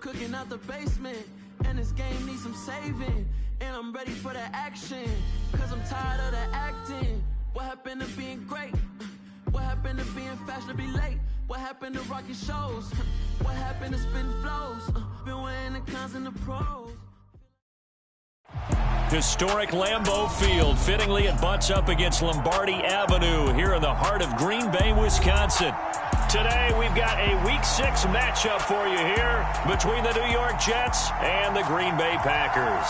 cooking out the basement, and this game needs some saving, and I'm ready for the action, cause I'm tired of the acting. What happened to being great? What happened to being fashionably late? What happened to rocking shows? What happened to spitting flows? Been weighing the cons and the pros. Historic Lambeau Field. Fittingly, it butts up against Lombardi Avenue here in the heart of Green Bay, Wisconsin. Today, we've got a Week 6 matchup for you here between the New York Jets and the Green Bay Packers.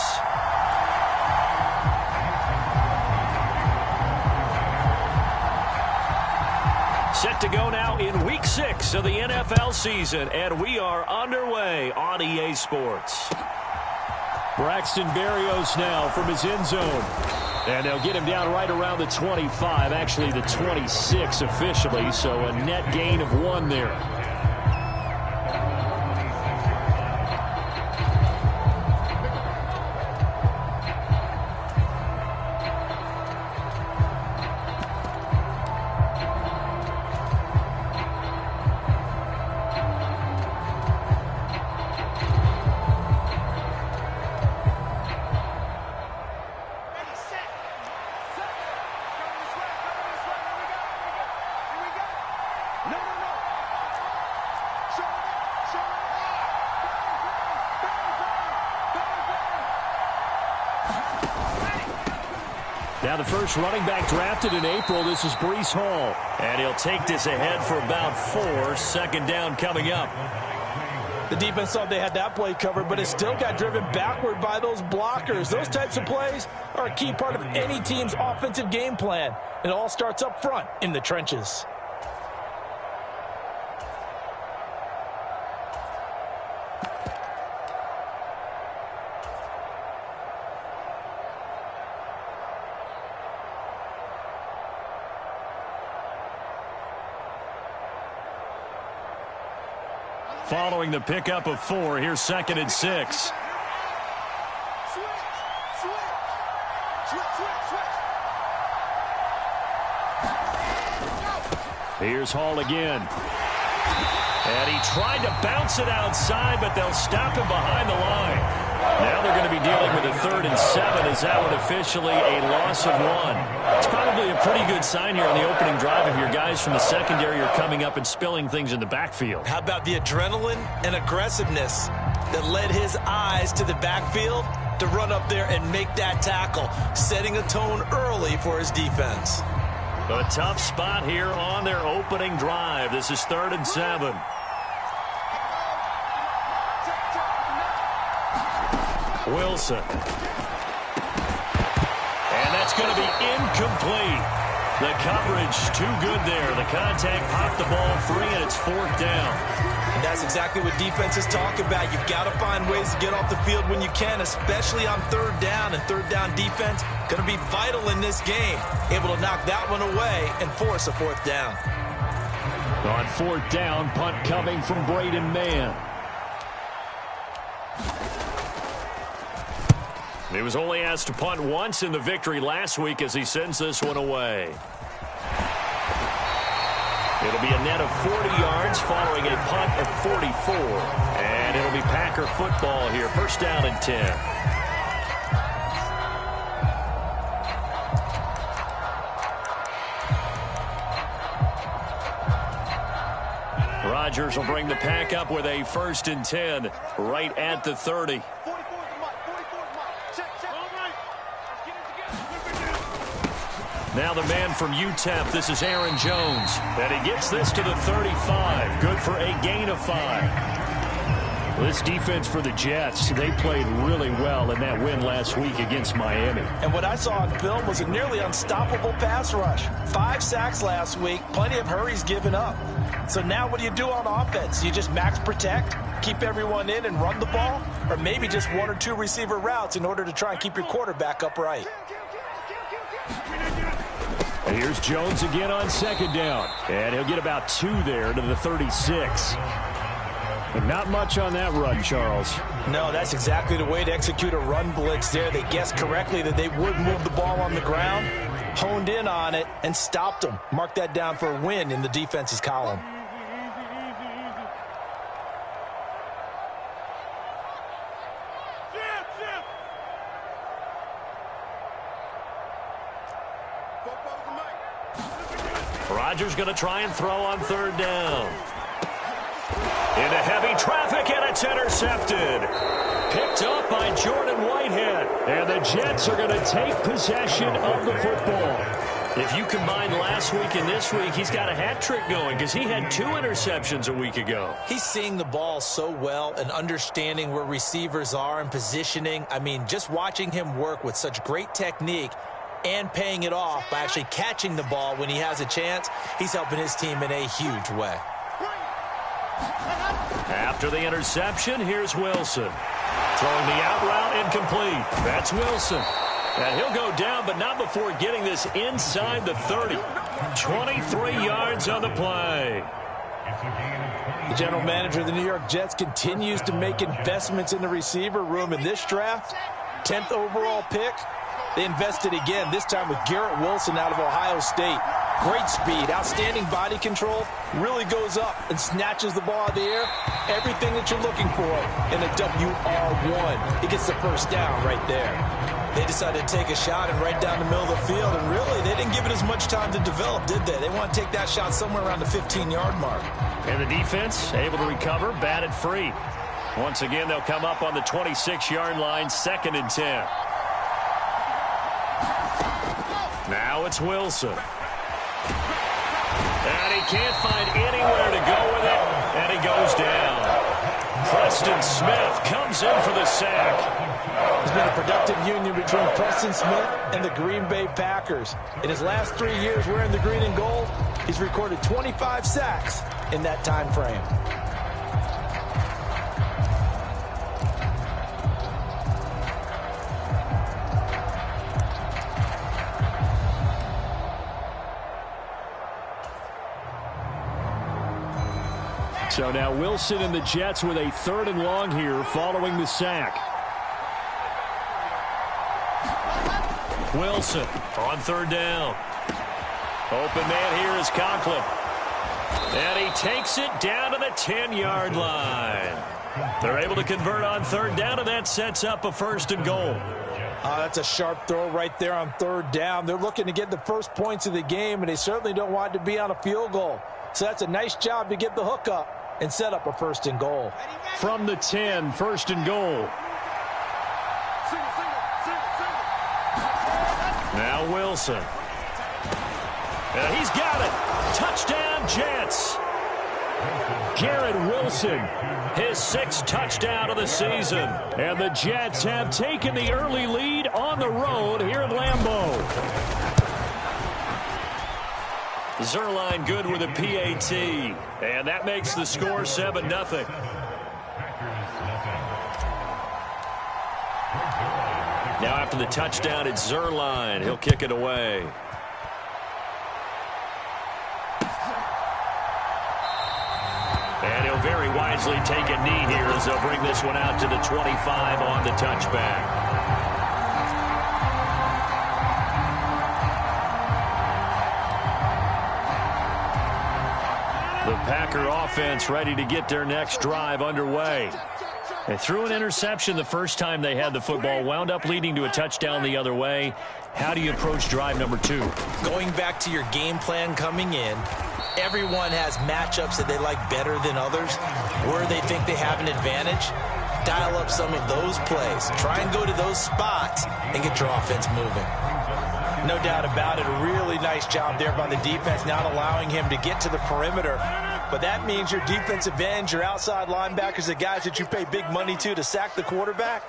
Set to go now in Week 6 of the NFL season, and we are underway on EA Sports. Braxton Berrios now from his end zone. And they'll get him down right around the 25, actually the 26 officially, so a net gain of 1 there. Now the first running back drafted in April, this is Breece Hall. And he'll take this ahead for about 4. Second down coming up. The defense thought they had that play covered, but it still got driven backward by those blockers. Those types of plays are a key part of any team's offensive game plan. It all starts up front in the trenches. Following the pickup of 4, here's 2nd and 6. Here's Hall again. And he tried to bounce it outside, but they'll stop him behind the line. Now they're going to be dealing with a 3rd and 7 as that one officially a loss of 1. It's probably a pretty good sign here on the opening drive if your guys from the secondary are coming up and spilling things in the backfield. How about the adrenaline and aggressiveness that led his eyes to the backfield to run up there and make that tackle, setting a tone early for his defense. A tough spot here on their opening drive. This is 3rd and 7. Wilson. And that's going to be incomplete. The coverage too good there. The contact popped the ball free, and it's 4th down. And that's exactly what defenses talk about. You've got to find ways to get off the field when you can, especially on 3rd down. And 3rd down defense going to be vital in this game. Able to knock that one away and force a 4th down. On 4th down, punt coming from Braden Mann. He was only asked to punt once in the victory last week as he sends this one away. It'll be a net of 40 yards following a punt of 44. And it'll be Packer football here. 1st down and 10. Rodgers will bring the Pack up with a 1st and 10 right at the 30. Now the man from UTEP, this is Aaron Jones. And he gets this to the 35. Good for a gain of 5. This defense for the Jets, they played really well in that win last week against Miami. And what I saw on film was a nearly unstoppable pass rush. 5 sacks last week, plenty of hurries given up. So now what do you do on offense? You just max protect, keep everyone in and run the ball? Or maybe just 1 or 2 receiver routes in order to try and keep your quarterback upright? And here's Jones again on 2nd down. And he'll get about 2 there to the 36. But not much on that run, Charles. No, that's exactly the way to execute a run blitz there. They guessed correctly that they would move the ball on the ground, honed in on it, and stopped them. Mark that down for a win in the defense's column. Rodgers going to try and throw on third down. Into heavy traffic, and it's intercepted. Picked up by Jordan Whitehead. And the Jets are going to take possession of the football. If you combine last week and this week, he's got a hat trick going because he had 2 interceptions a week ago. He's seeing the ball so well and understanding where receivers are and positioning. I mean, just watching him work with such great technique and paying it off by actually catching the ball when he has a chance, he's helping his team in a huge way. After the interception, here's Wilson. Throwing the out route incomplete. That's Wilson. And he'll go down, but not before getting this inside the 30. 23 yards on the play. The general manager of the New York Jets continues to make investments in the receiver room in this draft. 10th overall pick. They invested again, this time with Garrett Wilson out of Ohio State. Great speed, outstanding body control, really goes up and snatches the ball out of the air. Everything that you're looking for in a WR1. He gets the first down right there. They decided to take a shot and right down the middle of the field, and really, they didn't give it as much time to develop, did they? They want to take that shot somewhere around the 15-yard mark. And the defense able to recover, batted free. Once again, they'll come up on the 26-yard line, 2nd and 10. Now it's Wilson. And he can't find anywhere to go with it, and he goes down. Preston Smith comes in for the sack. There's been a productive union between Preston Smith and the Green Bay Packers. In his last 3 years wearing the green and gold, he's recorded 25 sacks in that time frame. So now Wilson and the Jets with a 3rd and long here following the sack. Wilson on 3rd down. Open man here is Conklin. And he takes it down to the 10-yard line. They're able to convert on 3rd down, and that sets up a 1st and goal. That's a sharp throw right there on 3rd down. They're looking to get the first points of the game, and they certainly don't want it to be on a field goal. So that's a nice job to get the hook up and set up a 1st and goal. From the 10, 1st and goal. Now Wilson. And he's got it. Touchdown, Jets. Garrett Wilson, his 6th touchdown of the season. And the Jets have taken the early lead on the road here at Lambeau. Zerline good with a PAT, and that makes the score 7-0. Now after the touchdown, it's Zerline. He'll kick it away. And he'll very wisely take a knee here as they'll bring this one out to the 25 on the touchback. The Packer offense ready to get their next drive underway. They threw an interception the first time they had the football, wound up leading to a touchdown the other way. How do you approach drive number 2? Going back to your game plan coming in, everyone has matchups that they like better than others, where they think they have an advantage. Dial up some of those plays. Try and go to those spots and get your offense moving. No doubt about it, a really nice job there by the defense, not allowing him to get to the perimeter. But that means your defensive ends, your outside linebackers, the guys that you pay big money to sack the quarterback,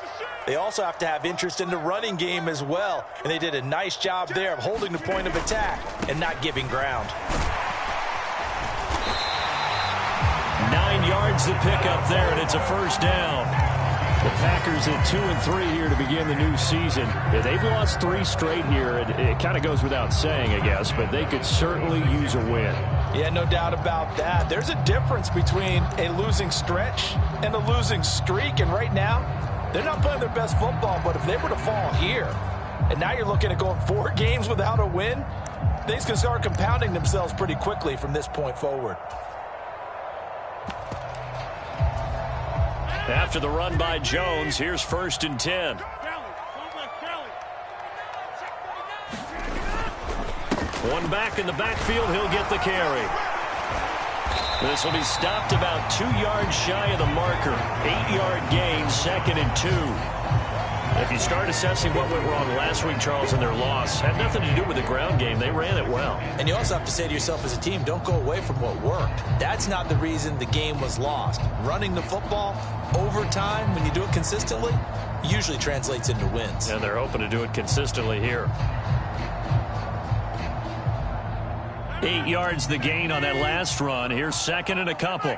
they also have to have interest in the running game as well. And they did a nice job there of holding the point of attack and not giving ground. 9 yards to pick up there, and it's a 1st down. The Packers at 2-3 here to begin the new season. They've lost 3 straight here. It kind of goes without saying, I guess, but they could certainly use a win. Yeah, no doubt about that. There's a difference between a losing stretch and a losing streak, and right now, they're not playing their best football, but if they were to fall here, and now you're looking at going 4 games without a win, things can start compounding themselves pretty quickly from this point forward. After the run by Jones, here's 1st and 10. One back in the backfield. He'll get the carry. This will be stopped about 2 yards shy of the marker. 8-yard gain, 2nd and 2. If you start assessing what went wrong last week, Charles, in their loss, had nothing to do with the ground game. They ran it well. And you also have to say to yourself as a team, don't go away from what worked. That's not the reason the game was lost. Running the football over time, when you do it consistently, usually translates into wins. And they're hoping to do it consistently here. 8 yards the gain on that last run. Here's 2nd and a couple.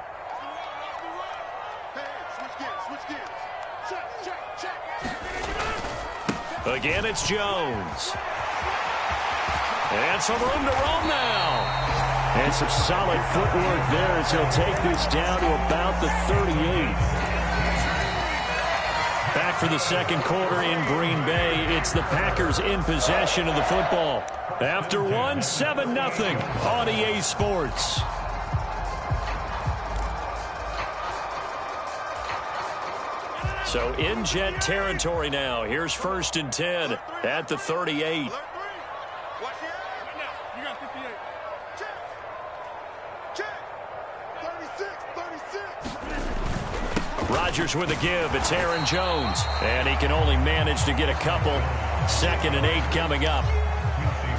Again, it's Jones. And some room to roam now. And some solid footwork there as he'll take this down to about the 38. Back for the second quarter in Green Bay. It's the Packers in possession of the football. After one, 7-0 on EA Sports. So in Jet territory now. Here's 1st and 10 at the 38. Rodgers with a give. It's Aaron Jones. And he can only manage to get a couple. 2nd and 8 coming up.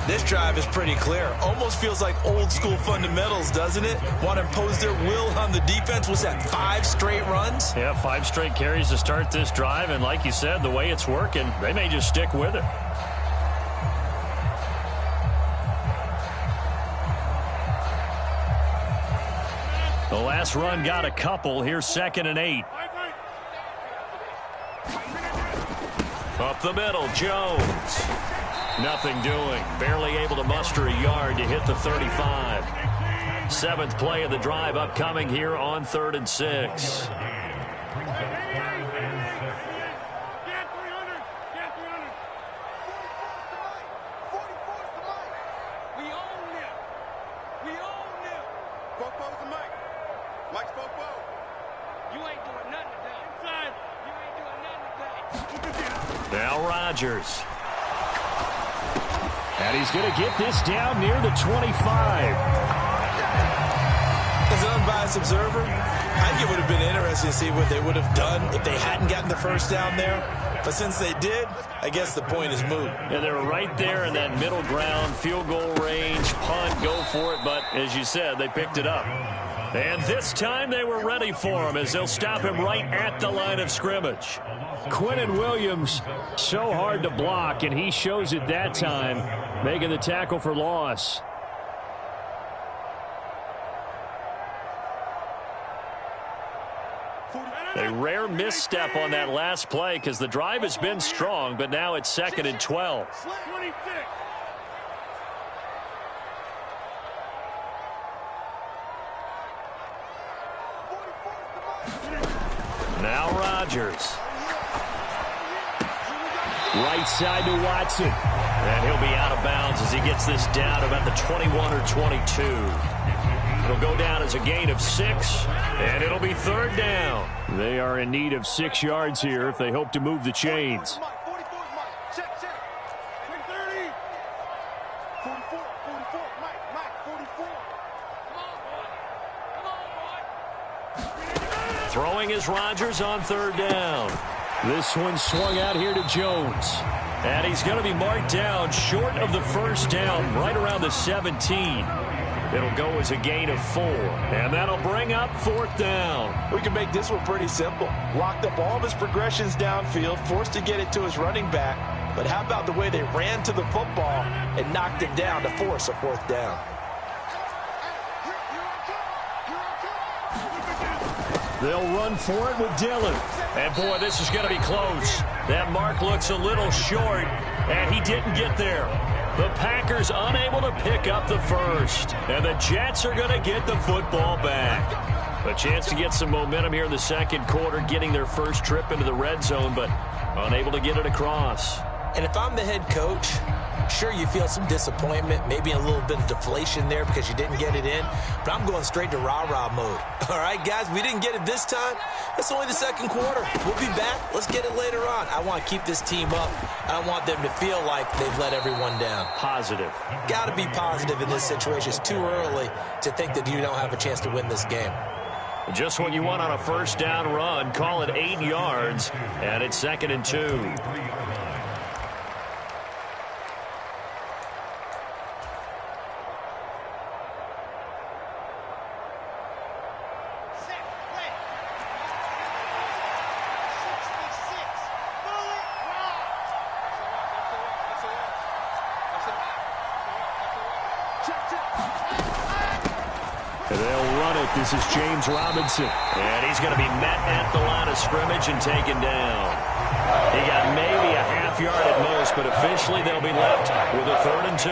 This drive is pretty clear. Almost feels like old school fundamentals, doesn't it? Want to impose their will on the defense. Was that 5 straight runs? Yeah, 5 straight carries to start this drive. And like you said, the way it's working, they may just stick with it. The last run got a couple. Here's 2nd and 8. Up the middle, Jones. Nothing doing. Barely able to muster a yard to hit the 35. 7th play of the drive upcoming here on 3rd and 6. Now Rodgers. And he's going to get this down near the 25. As an unbiased observer, I think it would have been interesting to see what they would have done if they hadn't gotten the first down there. But since they did, I guess the point is moot. And they're right there in that middle ground, field goal range, punt, go for it. But as you said, they picked it up. And this time they were ready for him as they'll stop him right at the line of scrimmage. Quinnen Williams, so hard to block, and he shows it that time, making the tackle for loss. A rare misstep on that last play because the drive has been strong, but now it's 2nd and 12. Now Rodgers. Right side to Watson. And he'll be out of bounds as he gets this down about the 21 or 22. It'll go down as a gain of 6, and it'll be 3rd down. They are in need of 6 yards here if they hope to move the chains. Throwing is Rodgers on 3rd down. This one swung out here to Jones. And he's going to be marked down short of the 1st down, right around the 17. It'll go as a gain of 4. And that'll bring up 4th down. We can make this one pretty simple. Locked up all of his progressions downfield, forced to get it to his running back. But how about the way they ran to the football and knocked it down to force a 4th down? They'll run for it with Dillon. And, boy, this is going to be close. That mark looks a little short, and he didn't get there. The Packers unable to pick up the first. And the Jets are going to get the football back. A chance to get some momentum here in the second quarter, getting their first trip into the red zone, but unable to get it across. And if I'm the head coach, Sure, you feel some disappointment, maybe a little bit of deflation there because you didn't get it in, but I'm going straight to rah-rah mode. All right, guys, we didn't get it this time. It's only the second quarter. We'll be back. Let's get it later on. I want to keep this team up. I don't want them to feel like they've let everyone down. Positive. Got to be positive in this situation. It's too early to think that you don't have a chance to win this game. Just what you want on a first down run. Call it 8 yards, and it's 2nd and 2. They'll run it. This is James Robinson. And he's going to be met at the line of scrimmage and taken down. He got maybe a half yard at most, but officially they'll be left with a 3rd and 2.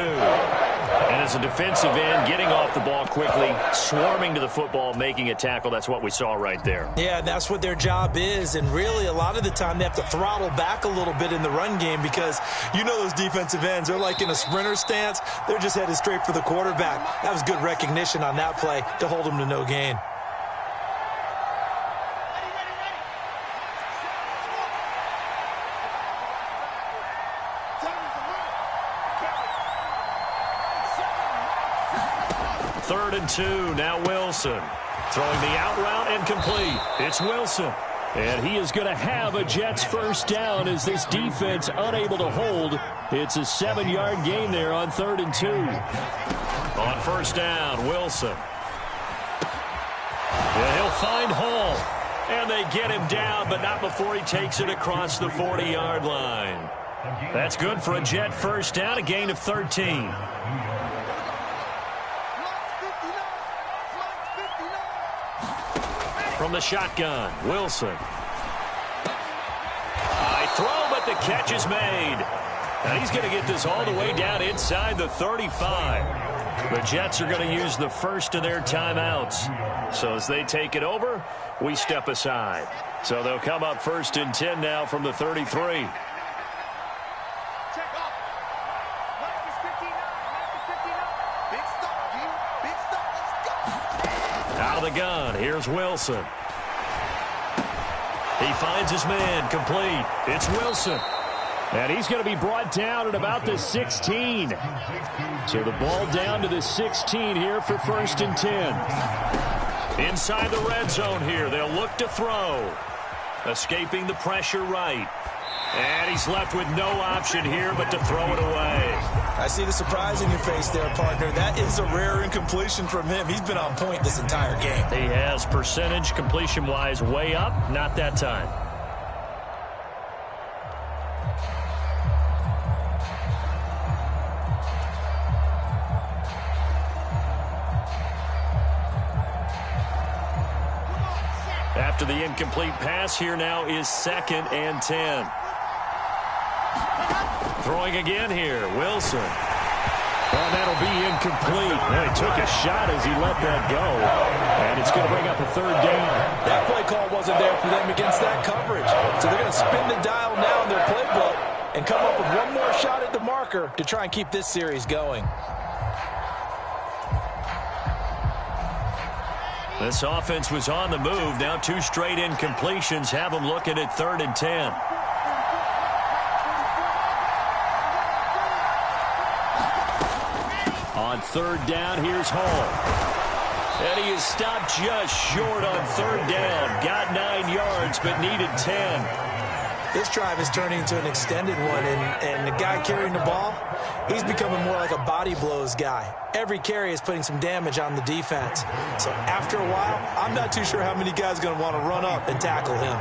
And as a defensive end, getting off the ball quickly, swarming to the football, making a tackle, that's what we saw right there. Yeah, that's what their job is, and really a lot of the time they have to throttle back a little bit in the run game because you know those defensive ends, they're like in a sprinter stance. They're just headed straight for the quarterback. That was good recognition on that play to hold them to no gain. Third and 2, now Wilson. Throwing the out route and complete. It's Wilson. And he is going to have a Jets first down as this defense unable to hold. It's a 7-yard gain there on 3rd and 2. On first down, Wilson. And he'll find Hall. And they get him down, but not before he takes it across the 40-yard line. That's good for a Jet first down, a gain of 13. From the shotgun, Wilson. High throw, but the catch is made. And he's going to get this all the way down inside the 35. The Jets are going to use the first of their timeouts. So as they take it over, we step aside. So they'll come up 1st and 10 now from the 33. Out of the gun, here's Wilson. He finds his man, complete. It's Wilson. And he's going to be brought down at about the 16. So the ball down to the 16 here for 1st and 10. Inside the red zone here, they'll look to throw. Escaping the pressure right. And he's left with no option here but to throw it away. I see the surprise in your face there, partner. That is a rare incompletion from him. He's been on point this entire game. He has percentage completion-wise way up. Not that time. After the incomplete pass, here now is 2nd and 10. Throwing again here, Wilson. Well, that'll be incomplete. Well, he took a shot as he let that go. And it's going to bring up a 3rd down. That play call wasn't there for them against that coverage. So they're going to spin the dial now in their playbook and come up with one more shot at the marker to try and keep this series going. This offense was on the move. Now 2 straight incompletions have them looking at 3rd and 10. On 3rd down, here's Hall. And he is stopped just short on 3rd down. Got 9 yards, but needed 10. This drive is turning into an extended one, and the guy carrying the ball, he's becoming more like a body blows guy. Every carry is putting some damage on the defense. So after a while, I'm not too sure how many guys are going to want to run up and tackle him.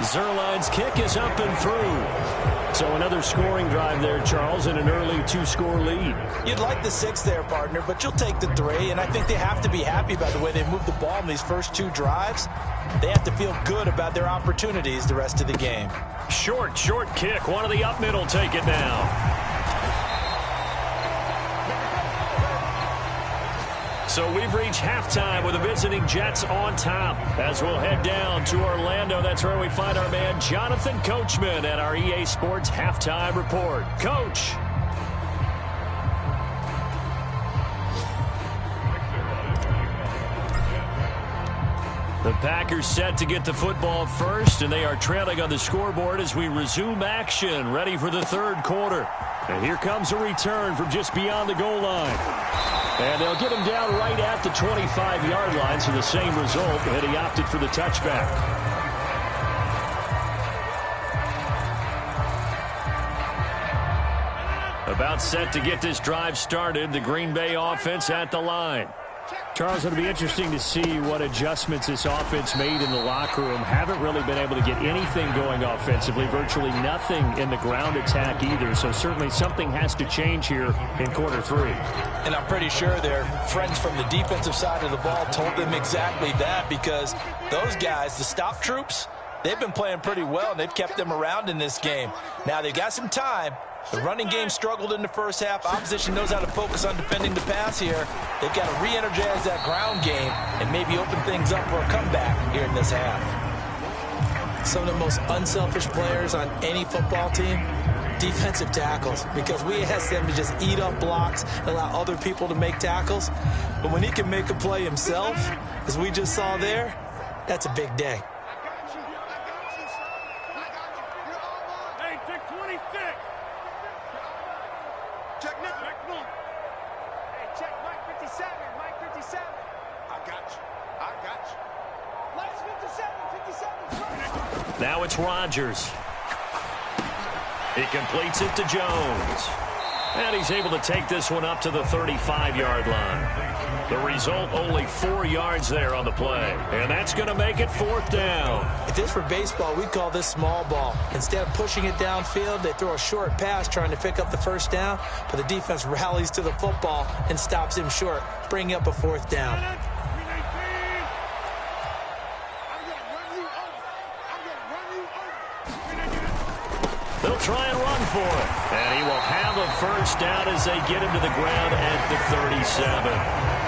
Zerline's kick is up and through. So another scoring drive there, Charles, and an early 2-score lead. You'd like the 6 there, partner, but you'll take the 3, and I think they have to be happy about the way they moved the ball in these first 2 drives. They have to feel good about their opportunities the rest of the game. Short kick. One of the up middle take it now. So we've reached halftime with the visiting Jets on top. As we'll head down to Orlando, that's where we find our man Jonathan Coachman at our EA Sports Halftime Report. Coach. The Packers set to get the football first, and they are trailing on the scoreboard as we resume action, ready for the third quarter. And here comes a return from just beyond the goal line. And they'll get him down right at the 25-yard line, so the same result, and he opted for the touchback. About set to get this drive started, the Green Bay offense at the line. Charles, it'll be interesting to see what adjustments this offense made in the locker room. Haven't really been able to get anything going offensively, virtually nothing in the ground attack either. So certainly something has to change here in quarter three. And I'm pretty sure their friends from the defensive side of the ball told them exactly that, because those guys, the stop troops, they've been playing pretty well, and they've kept them around in this game. Now they've got some time. The running game struggled in the first half. Opposition knows how to focus on defending the pass here. They've got to re-energize that ground game and maybe open things up for a comeback here in this half. Some of the most unselfish players on any football team, defensive tackles, because we ask them to just eat up blocks, allow other people to make tackles. But when he can make a play himself, as we just saw there, that's a big day. Now it's Rodgers. He completes it to Jones. And he's able to take this one up to the 35-yard line. The result, only 4 yards there on the play. And that's going to make it fourth down. If this were baseball, we'd call this small ball. Instead of pushing it downfield, they throw a short pass trying to pick up the first down, but the defense rallies to the football and stops him short, bringing up a fourth down. They'll try and run for it. And he will have a first down as they get him to the ground at the 37.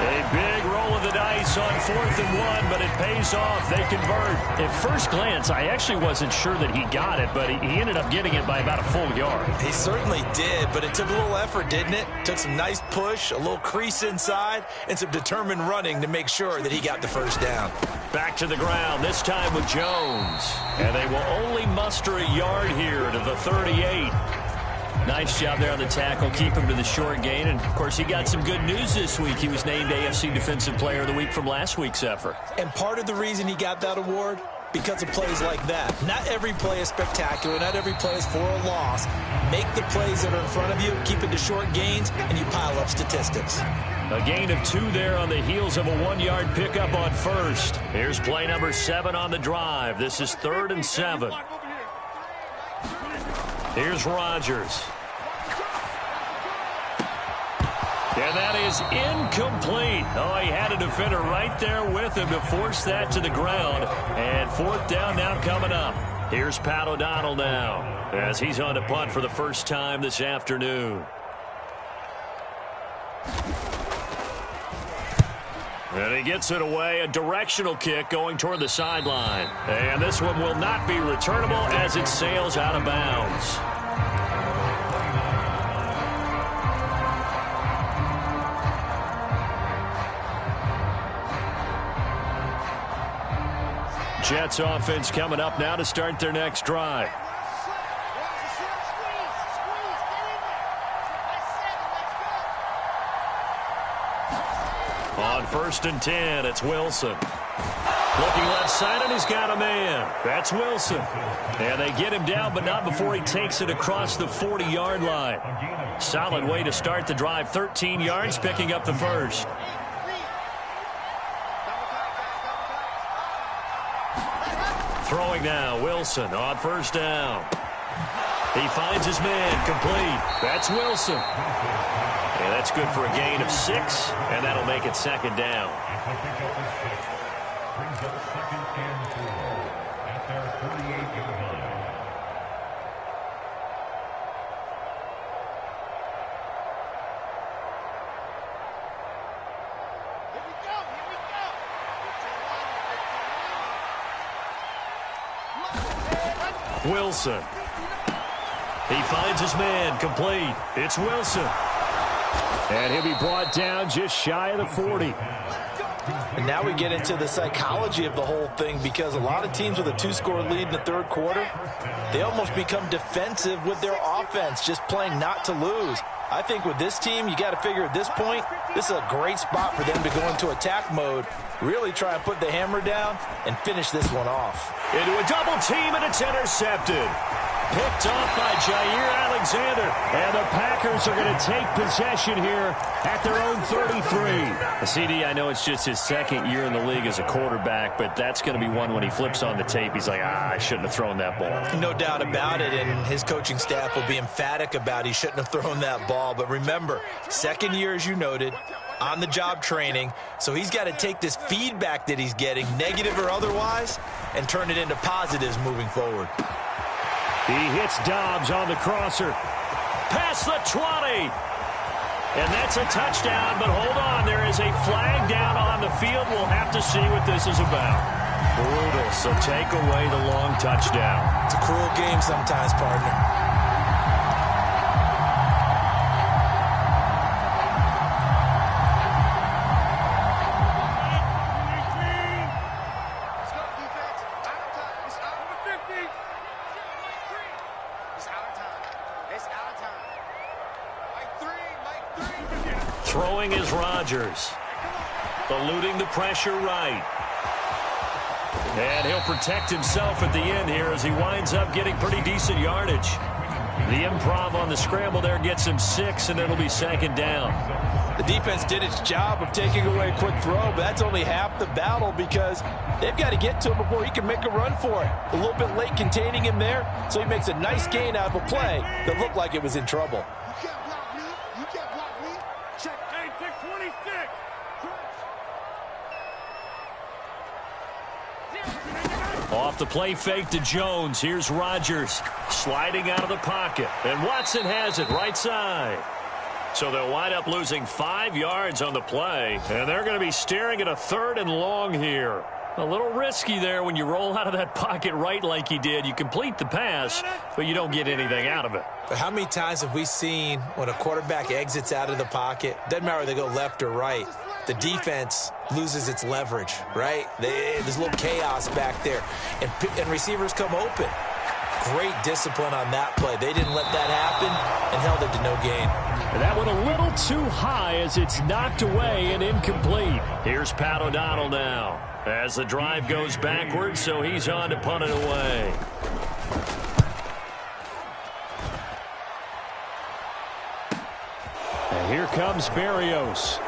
A big roll of the dice on 4th and 1, but it pays off. They convert. At first glance, I actually wasn't sure that he got it, but he ended up getting it by about a full yard. He certainly did, but it took a little effort, didn't it? Took some nice push, a little crease inside, and some determined running to make sure that he got the first down. Back to the ground, this time with Jones. And they will only muster a yard here to the 38. Nice job there on the tackle, keep him to the short gain. And, of course, he got some good news this week. He was named AFC Defensive Player of the Week from last week's effort. And part of the reason he got that award, because of plays like that. Not every play is spectacular. Not every play is for a loss. Make the plays that are in front of you, keep it to short gains, and you pile up statistics. A gain of 2 there on the heels of a 1-yard pickup on first. Here's play number 7 on the drive. This is 3rd and 7. Here's Rodgers. And that is incomplete. Oh, he had a defender right there with him to force that to the ground. And 4th down now coming up. Here's Pat O'Donnell now as he's on to punt for the first time this afternoon. And he gets it away, a directional kick going toward the sideline. And this one will not be returnable as it sails out of bounds. Jets offense coming up now to start their next drive. On 1st and 10, it's Wilson. Looking left side, and he's got a man. That's Wilson. And they get him down, but not before he takes it across the 40-yard line. Solid way to start the drive. 13 yards, picking up the first. Throwing now, Wilson on 1st down. He finds his man, complete. That's Wilson. And that's good for a gain of 6, and that'll make it 2nd down. Wilson. He finds his man, complete. It's Wilson. And he'll be brought down just shy of the 40. And now we get into the psychology of the whole thing, because a lot of teams with a 2-score lead in the third quarter, they almost become defensive with their offense, just playing not to lose. I think with this team, you got to figure at this point, this is a great spot for them to go into attack mode, really try and put the hammer down and finish this one off. Into a double team, and it's intercepted. Picked off by Jair Alexander. And the Packers are going to take possession here at their own 33. CD, I know it's just his second year in the league as a quarterback, but that's going to be one when he flips on the tape. He's like, I shouldn't have thrown that ball. No doubt about it, and his coaching staff will be emphatic about he shouldn't have thrown that ball. But remember, second year, as you noted, on-the-job training, so he's got to take this feedback that he's getting, negative or otherwise, and turn it into positives moving forward. He hits Dobbs on the crosser. Past the 20. And that's a touchdown, but hold on. There is a flag down on the field. We'll have to see what this is about. Brutal, so take away the long touchdown. It's a cruel game sometimes, partner. Throwing is Rodgers. Eluding the pressure right. And he'll protect himself at the end here as he winds up getting pretty decent yardage. The improv on the scramble there gets him 6, and it'll be second down. The defense did its job of taking away a quick throw, but that's only half the battle because they've got to get to him before he can make a run for it. A little bit late containing him there, so he makes a nice gain out of a play that looked like it was in trouble. Off the play fake to Jones. Here's Rodgers sliding out of the pocket. And Watson has it right side. So they'll wind up losing 5 yards on the play. And they're going to be staring at a 3rd and long here. A little risky there when you roll out of that pocket right like he did. You complete the pass, but you don't get anything out of it. But how many times have we seen when a quarterback exits out of the pocket, doesn't matter whether they go left or right, the defense loses its leverage, right? There's a little chaos back there, and receivers come open. Great discipline on that play. They didn't let that happen and held it to no gain. And that one a little too high as it's knocked away and incomplete. Here's Pat O'Donnell now as the drive goes backwards, so he's on to punt it away. And here comes Berrios.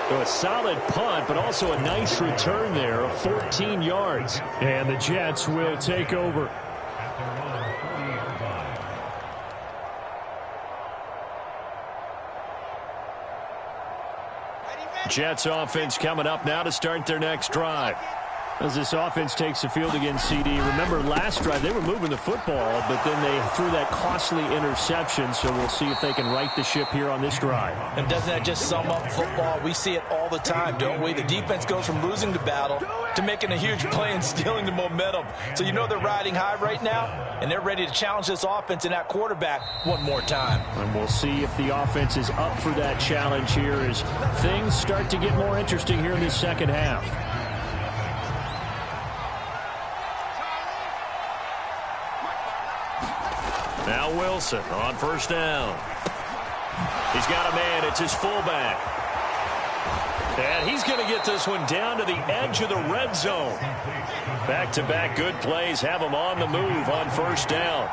So a solid punt, but also a nice return there of 14 yards. And the Jets will take over. Jets offense coming up now to start their next drive. As this offense takes the field against CD, remember last drive they were moving the football, but then they threw that costly interception, so we'll see if they can right the ship here on this drive. And doesn't that just sum up football? We see it all the time, don't we? The defense goes from losing the battle to making a huge play and stealing the momentum. So you know they're riding high right now, and they're ready to challenge this offense and that quarterback one more time. And we'll see if the offense is up for that challenge here as things start to get more interesting here in this second half. Now Wilson on first down. He's got a man. It's his fullback. And he's going to get this one down to the edge of the red zone. Back-to-back good plays have him on the move on first down.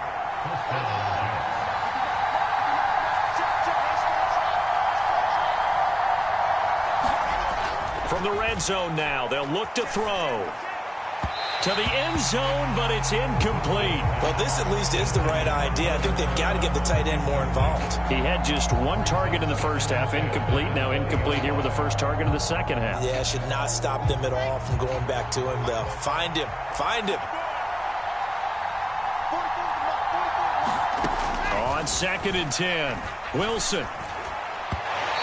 From the red zone now, they'll look to throw. To the end zone, but it's incomplete. Well, this at least is the right idea. I think they've got to get the tight end more involved. He had just one target in the first half, incomplete. Now incomplete here with the first target of the second half. Yeah, should not stop them at all from going back to him, though. Find him. Find him. On 2nd and 10, Wilson.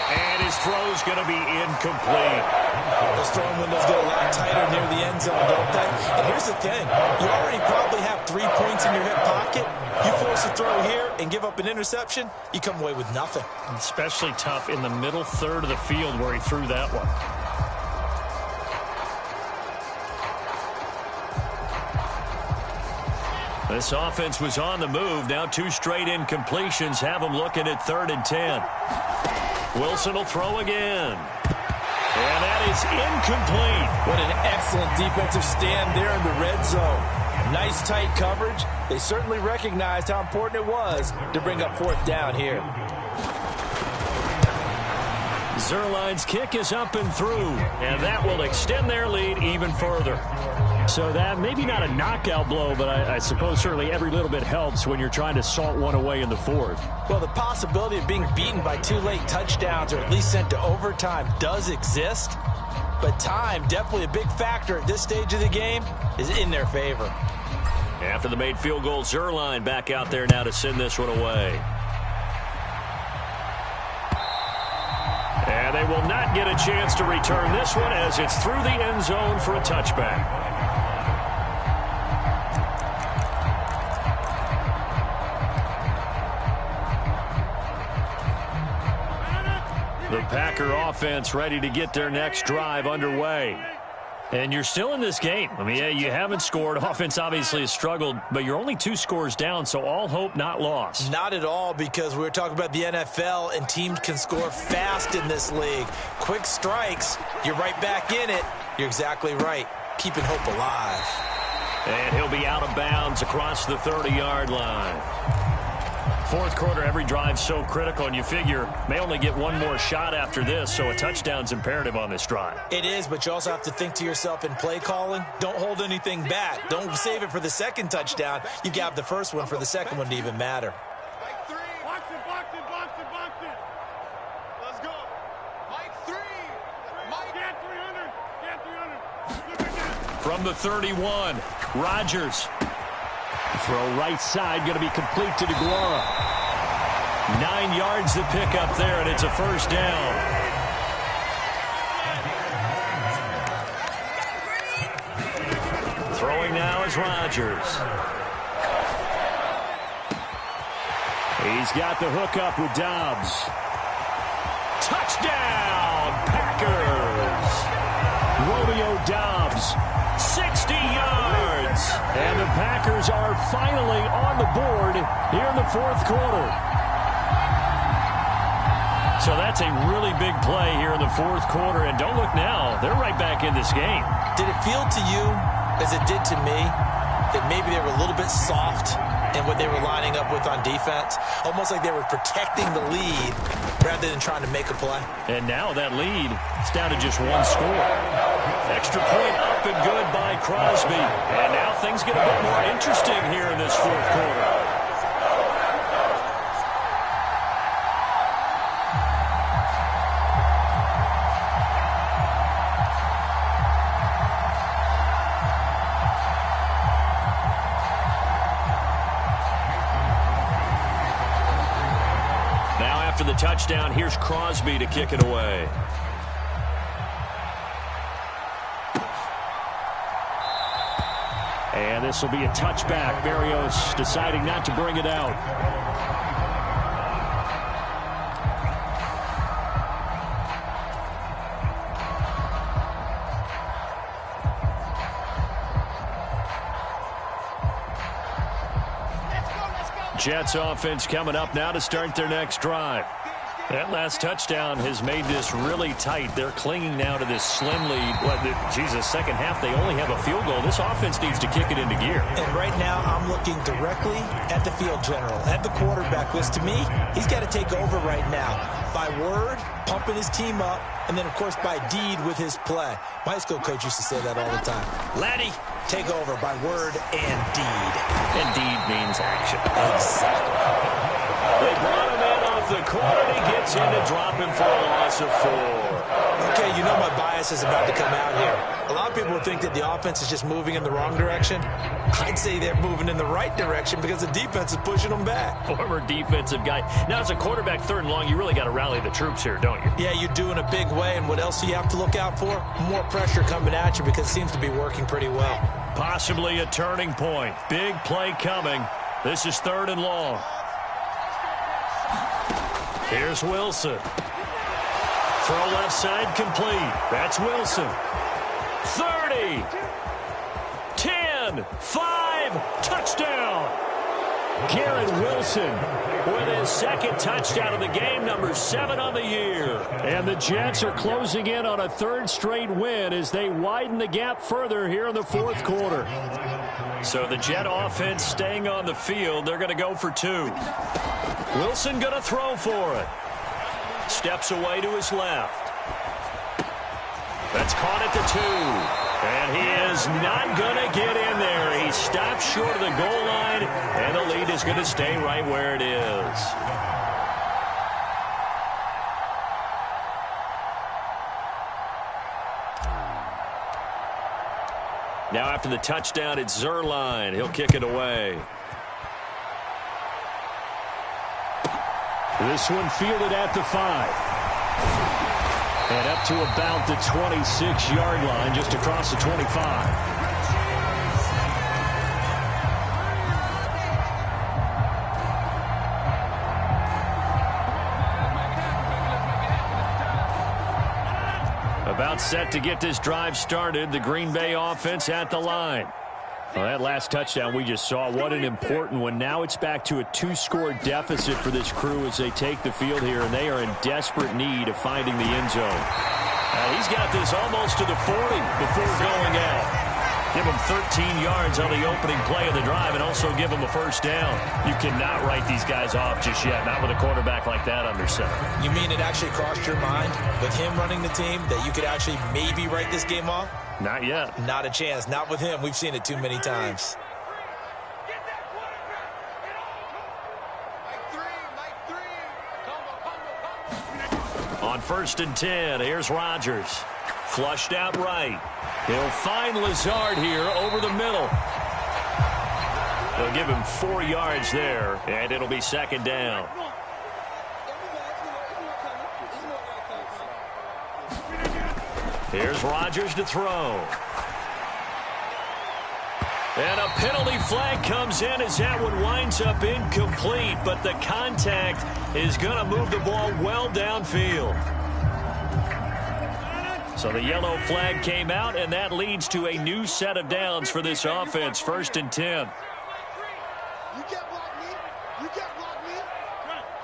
And his throw's going to be incomplete. Those throwing windows get a lot tighter near the end zone, don't they? And here's the thing. You already probably have 3 points in your hip pocket. You force a throw here and give up an interception, you come away with nothing. Especially tough in the middle third of the field where he threw that one. This offense was on the move. Now 2 straight incompletions have them looking at 3rd and 10. Wilson will throw again. And that is incomplete. What an excellent defensive stand there in the red zone. Nice tight coverage. They certainly recognized how important it was to bring up 4th down here. Zerline's kick is up and through, and that will extend their lead even further. So that maybe not a knockout blow, but I suppose certainly every little bit helps when you're trying to salt one away in the 4th. Well, the possibility of being beaten by 2 late touchdowns or at least sent to overtime does exist, but time, definitely a big factor at this stage of the game, is in their favor. After the made field goal, Zerline back out there now to send this one away. And they will not get a chance to return this one as it's through the end zone for a touchback. The Packer offense ready to get their next drive underway. And you're still in this game. I mean, yeah, you haven't scored. Offense obviously has struggled, but you're only 2 scores down, so all hope not lost. Not at all, because we were talking about the NFL, and teams can score fast in this league. Quick strikes, you're right back in it. You're exactly right. Keeping hope alive. And he'll be out of bounds across the 30-yard line. 4th quarter, every drive's so critical, and you figure may only get one more shot after this, so a touchdown's imperative on this drive. It is, but you also have to think to yourself in play calling, don't hold anything back. Don't save it for the second touchdown. You got the first one for the second one to even matter. Mike 3. Box it. Let's go. Mike 3. Mike. Get 300. Look at that. From the 31, Rodgers. Throw right side, going to be complete to DeGuara. 9 yards to pick up there, and it's a first down. Throwing now is Rodgers. He's got the hook up with Dobbs. Touchdown, Packers! Romeo Dobbs, 60 yards! and the Packers are finally on the board here in the 4th quarter. So that's a really big play here in the 4th quarter, and don't look now, they're right back in this game. Did it feel to you, as it did to me, that maybe they were a little bit soft in what they were lining up with on defense? Almost like they were protecting the lead rather than trying to make a play. And now that lead is down to just 1 score. Extra point up and good by Crosby. And now things get a bit more interesting here in this 4th quarter. After the touchdown, here's Crosby to kick it away. And this will be a touchback. Berrios deciding not to bring it out. Jets offense coming up now to start their next drive. That last touchdown has made this really tight. They're clinging now to this slim lead. Second half, they only have a field goal. This offense needs to kick it into gear. And right now, I'm looking directly at the field general, at the quarterback list. To me, he's got to take over right now. By word, pumping his team up, and then, of course, by deed with his play. My high school coach used to say that all the time. Laddie, take over by word and deed. And deed means action. Exactly. They brought him in off the corner. He gets in to drop him for a loss of 4. Okay, you know my bias is about to come out here. A lot of people think that the offense is just moving in the wrong direction. I'd say they're moving in the right direction because the defense is pushing them back. Former defensive guy. Now, as a quarterback, 3rd and long, you really got to rally the troops here, don't you? Yeah, you do in a big way. And what else do you have to look out for? More pressure coming at you because it seems to be working pretty well. Possibly a turning point. Big play coming. This is 3rd and long. Here's Wilson. Throw left side complete. That's Wilson. 30. 10. 5. Touchdown. Garrett Wilson with his 2nd touchdown of the game, number 7 on the year. And the Jets are closing in on a 3rd straight win as they widen the gap further here in the 4th quarter. So the Jet offense staying on the field. They're going to go for 2. Wilson going to throw for it. Steps away to his left. That's caught at the 2. And he is not going to get in there. He stops short of the goal line, and the lead is going to stay right where it is. Now after the touchdown, it's Zerline. He'll kick it away. This one fielded at the 5. And up to about the 26-yard line, just across the 25. About set to get this drive started. The Green Bay offense at the line. Well, that last touchdown we just saw, what an important one. Now it's back to a 2-score deficit for this crew as they take the field here, and they are in desperate need of finding the end zone. He's got this almost to the 40 before going out. Give him 13 yards on the opening play of the drive and also give him a 1st down. You cannot write these guys off just yet, not with a quarterback like that under center. You mean it actually crossed your mind with him running the team that you could actually maybe write this game off? Not yet. Not a chance. Not with him. We've seen it too many times. On 1st and 10, here's Rodgers. Flushed out right. He'll find Lazard here over the middle. They'll give him 4 yards there, and it'll be 2nd down. Here's Rodgers to throw. And a penalty flag comes in as that one winds up incomplete, but the contact is going to move the ball well downfield. So the yellow flag came out, and that leads to a new set of downs for this offense. 1st and 10.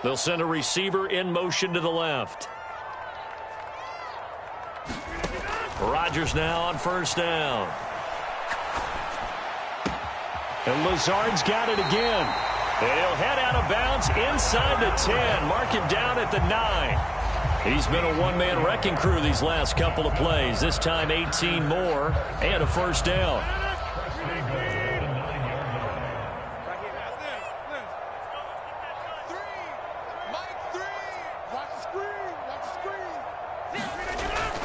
They'll send a receiver in motion to the left. Rodgers now on 1st down. And Lazard's got it again. And he'll head out of bounds inside the 10. Mark him down at the 9. He's been a one-man wrecking crew these last couple of plays. This time 18 more and a 1st down.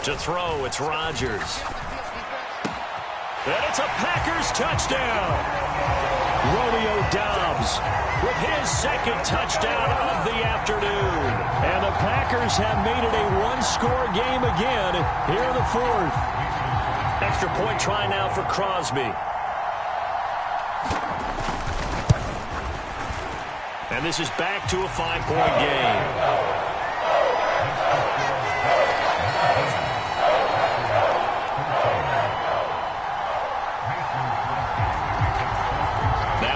To throw, it's Rodgers. And it's a Packers touchdown. Romeo Doubs with his 2nd touchdown of the afternoon. And the Packers have made it a 1-score game again here in the 4th. Extra point try now for Crosby. And this is back to a 5-point game.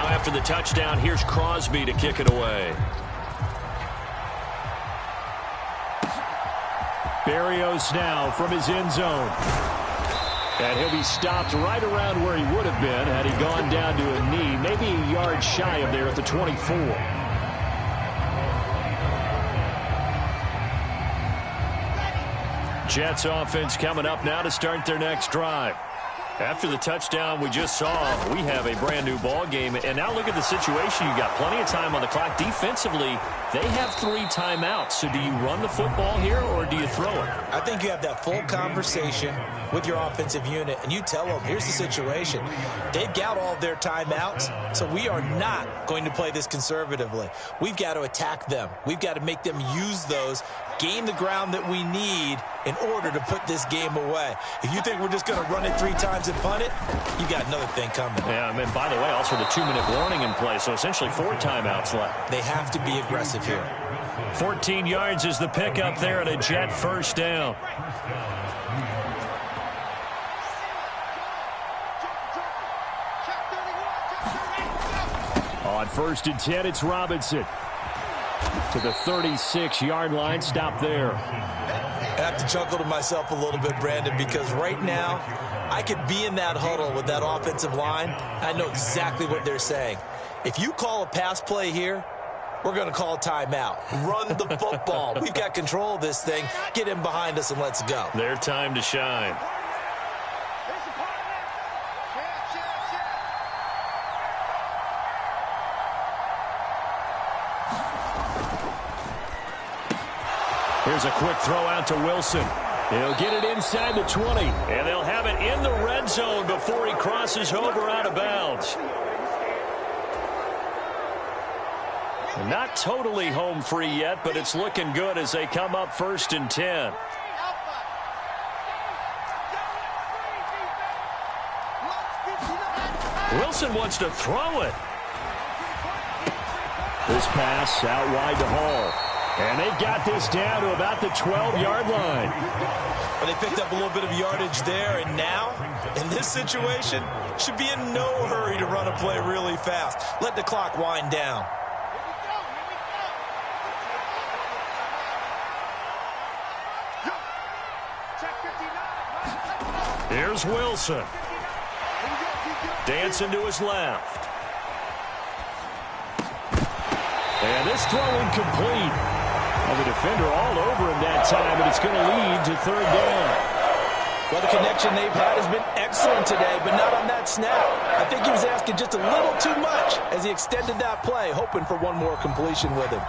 After the touchdown, here's Crosby to kick it away. Berrios now from his end zone. And he'll be stopped right around where he would have been had he gone down to a knee, maybe a yard shy of there at the 24. Jets offense coming up now to start their next drive. After the touchdown we just saw, we have a brand-new ball game. And now look at the situation. You got plenty of time on the clock. Defensively, they have 3 timeouts. So do you run the football here or do you throw it? I think you have that full conversation with your offensive unit, and you tell them, here's the situation. They've got all of their timeouts, so we are not going to play this conservatively. We've got to attack them. We've got to make them use those, gain the ground that we need in order to put this game away. If you think we're just going to run it 3 times and punt it, you got another thing coming. Yeah, and by the way, also the 2-minute warning in play, so essentially 4 timeouts left. They have to be aggressive here. 14 yards is the pickup there at a Jet first down. On 1st and 10, it's Robinson. To the 36-yard line, stop there. I have to chuckle to myself a little bit, Brandon, because right now I could be in that huddle with that offensive line. I know exactly what they're saying. If you call a pass play here, we're going to call a timeout. Run the football. We've got control of this thing. Get in behind us and let's go. Their time to shine. Here's a quick throw out to Wilson. He'll get it inside the 20, and they'll have it in the red zone before he crosses over out of bounds. Not totally home free yet, but it's looking good as they come up 1st and 10. Wilson wants to throw it. This pass out wide to Hall. And they've got this down to about the 12-yard line. But they picked up a little bit of yardage there, and now, in this situation, should be in no hurry to run a play really fast. Let the clock wind down. Here's Wilson. Dancing to his left. And this throw incomplete. And the defender all over him that time, and it's going to lead to 3rd down. Well, the connection they've had has been excellent today, but not on that snap. I think he was asking just a little too much as he extended that play, hoping for one more completion with him.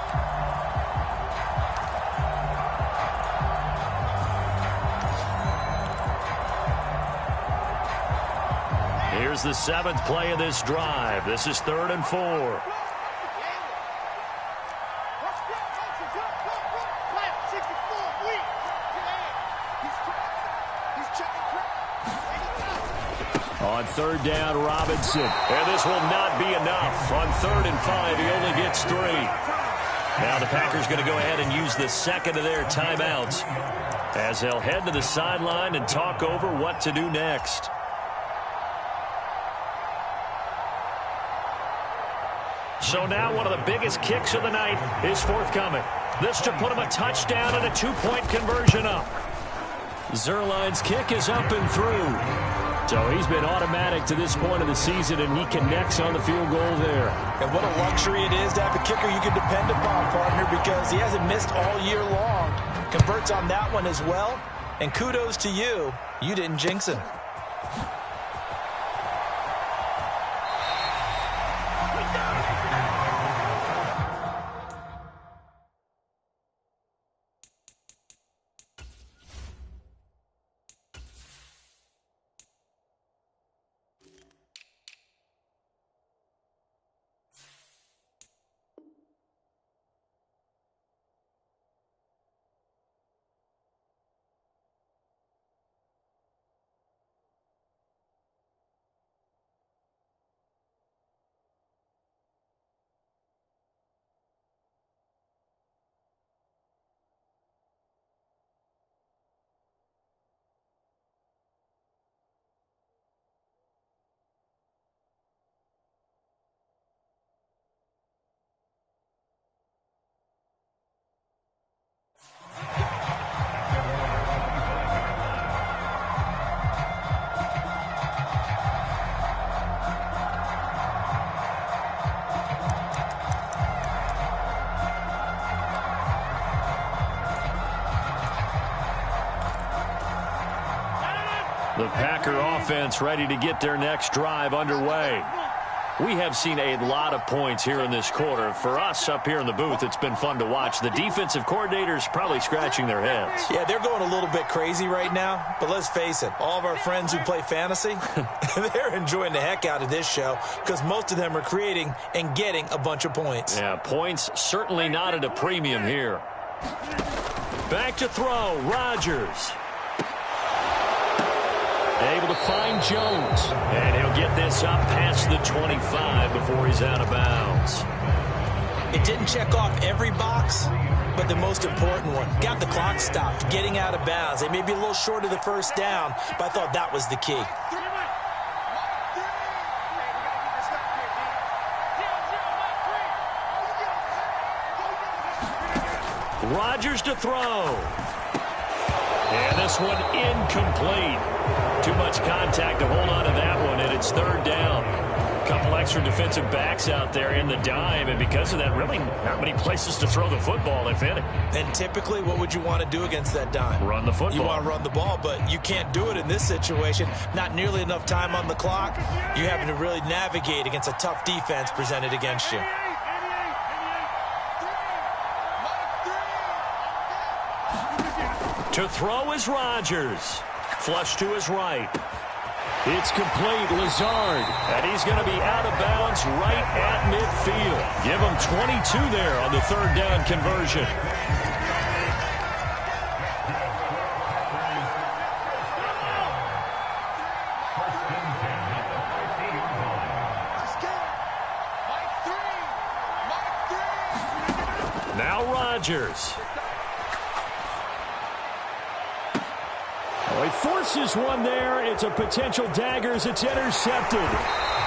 Here's the 7th play of this drive. This is 3rd and 4. On 3rd down, Robinson. And this will not be enough. On 3rd and 5, he only gets 3. Now the Packers going to go ahead and use the 2nd of their timeouts as they'll head to the sideline and talk over what to do next. So now one of the biggest kicks of the night is forthcoming. This to put him a touchdown and a 2-point conversion up. Zerline's kick is up and through. So he's been automatic to this point of the season, and he connects on the field goal there. And what a luxury it is to have a kicker you can depend upon, partner, because he hasn't missed all year long. Converts on that one as well. And kudos to you. You didn't jinx him. The Packer offense ready to get their next drive underway. We have seen a lot of points here in this quarter. For us up here in the booth, it's been fun to watch. The defensive coordinators probably scratching their heads. Yeah, they're going a little bit crazy right now. But let's face it, all of our friends who play fantasy, they're enjoying the heck out of this show because most of them are creating and getting a bunch of points. Yeah, points certainly not at a premium here. Back to throw, Rodgers. Able to find Jones. And he'll get this up past the 25 before he's out of bounds. It didn't check off every box, but the most important one. Got the clock stopped, getting out of bounds. They may be a little short of the first down, but I thought that was the key. Rodgers to throw. And this one incomplete. Too much contact to hold on to that one, and it's third down. Couple extra defensive backs out there in the dime, and because of that, really not many places to throw the football, if any. And typically, what would you want to do against that dime? Run the football. You want to run the ball, but you can't do it in this situation. Not nearly enough time on the clock. You're having to really navigate against a tough defense presented against you. To throw is Rodgers. Flush to his right. It's complete, Lazard. And he's going to be out of bounds right at midfield. Give him 22 there on the third down conversion. Now Rodgers. He forces one there. It's a potential dagger as it's intercepted.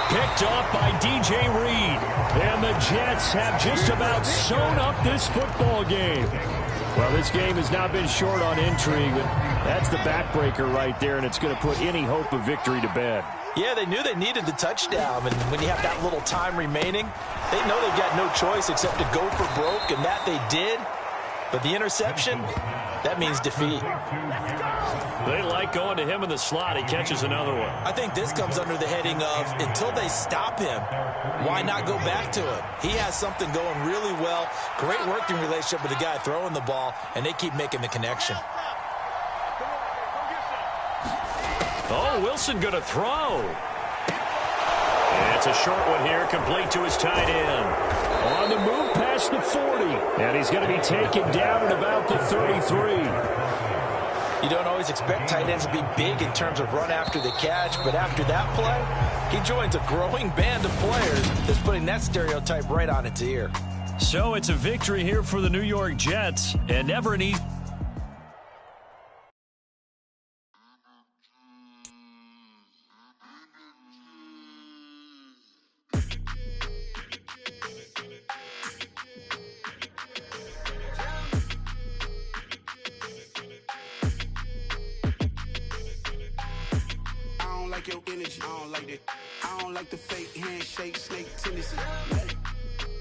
Picked off by DJ Reed. And the Jets have just about sewn up this football game. Well, this game has not been short on intrigue, but that's the backbreaker right there, and it's going to put any hope of victory to bed. Yeah, they knew they needed the touchdown, and when you have that little time remaining, they know they've got no choice except to go for broke, and that they did. But the interception, that means defeat. They like going to him in the slot. He catches another one. I think this comes under the heading of, until they stop him, why not go back to him? He has something going really well. Great working relationship with the guy throwing the ball, and they keep making the connection. Oh, Wilson going to throw. And it's a short one here, complete to his tight end. On the move past the 40. And he's going to be taken down at about the 33. You don't always expect tight ends to be big in terms of run after the catch, but after that play, he joins a growing band of players that's putting that stereotype right on its ear. So it's a victory here for the New York Jets, and never an easy. Your energy, I don't like that. I don't like the fake handshake, snake tendency.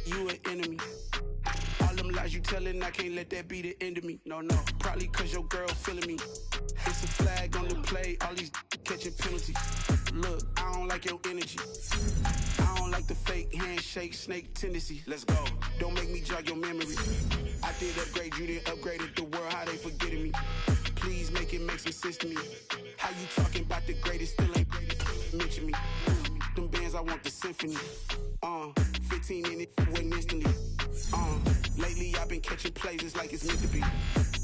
You an enemy. All them lies you telling, I can't let that be the end of me. No, probably cause your girl feeling me. It's a flag on the play, all these catching penalties. Look, I don't like your energy. I don't like the fake handshake, snake tendency. Let's go. Don't make me jog your memory. I did upgrade, you didn't upgrade it. The world, how they forgetting me. Please make it make some sense to me. How you talking about the greatest, still ain't greatest? Mention me. Them bands, I want the symphony. 15 in it, wasn't instantly. Lately I've been catching plays, it's like it's meant to be.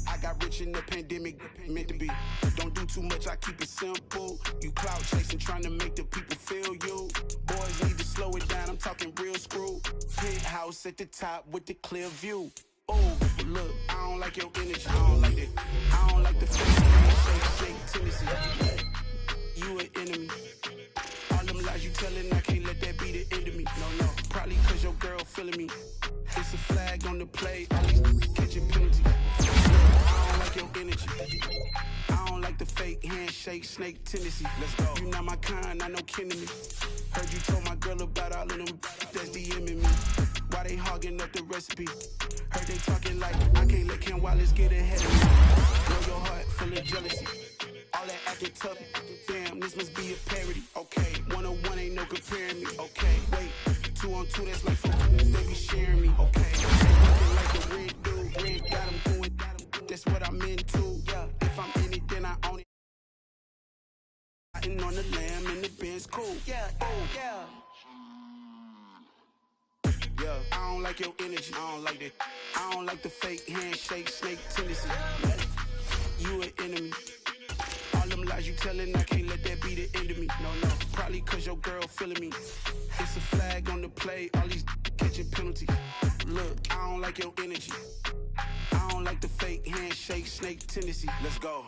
I got rich in the pandemic, meant to be. Don't do too much, I keep it simple. You clout chasing, trying to make the people feel you. Boys need to slow it down, I'm talking real screw. Penthouse at the top with the clear view. Oh, look, I don't like your energy, I don't like that. I don't like the face, shake, tendency. You an enemy. All them lies you telling, I can't let that be the end of me. No, probably cause your girl feeling me. It's a flag on the play, all these catching penalties. I don't like your energy. I don't like the fake handshake, snake tendency. Let's go. You not my kind, I know kin to me. Heard you told my girl about all of them that's DMing me. Why they hogging up the recipe? Heard they talking like I can't let Ken Wallace get ahead of me. Know your heart full of jealousy. All that fucking Tubby. Damn, this must be a parody. Okay, 101 ain't no comparing me. Okay, wait, 2 on 2, that's like fucking they be sharing me. Okay, looking like a red dude, red got him going. That's what I'm into. Yeah, if I'm in it, then I own it. Riding on the lamb and the Benz cool. Yeah, oh yeah. Yeah, I don't like your energy. I don't like that. I don't like the fake handshake, snake tendency. You an enemy. All them lies you telling, I can't let that be the end of me. No, probably cause your girl feeling me. It's a flag on the play, all these catching penalties. Look, I don't like your energy. I don't like the fake handshake, snake tendency. Let's go.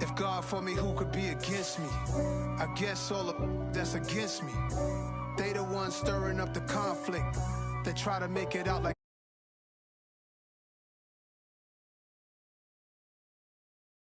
If God for me, who could be against me? I guess all the that's against me. They the ones stirring up the conflict. They try to make it out like